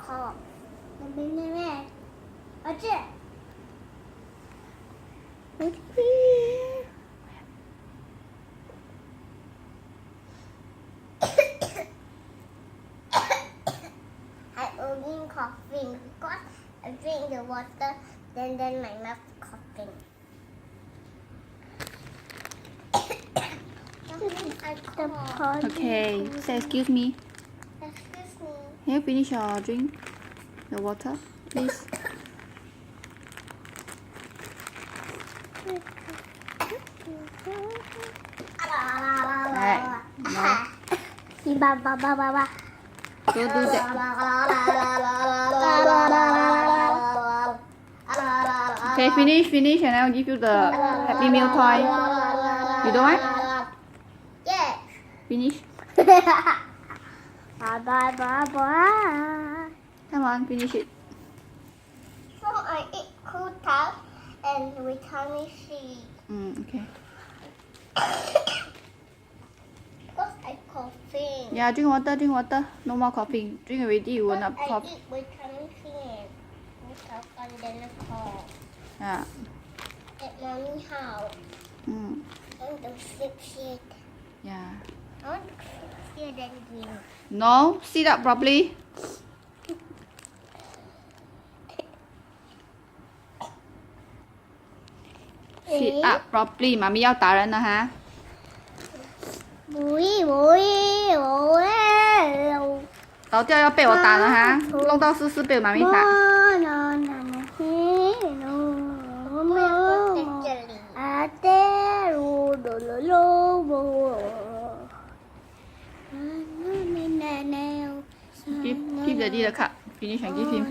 call. What's it? I only coughing because I drink the water, then my mouth coughing. Okay, say excuse me. Excuse me. Can you finish your drink? The water, please. Alright, now go do that. Okay, finish, and I'll give you the Happy Meal toy. You don't want? Yes. Finish. Come on, finish it. So I eat cool tart and vitamin C. Okay. Because I coughing. Yeah, drink water. No more coughing. Drink already, you will not cough. I eat vitamin C and then I cough. Yeah. At mommy house. I want to sleep here. Yeah. I want to sleep here then drink. No, sit up properly. Sit up properly， 妈咪要打人了哈。倒掉要被我打了哈，弄到湿被妈咪打。Give the cup. Finish and give him.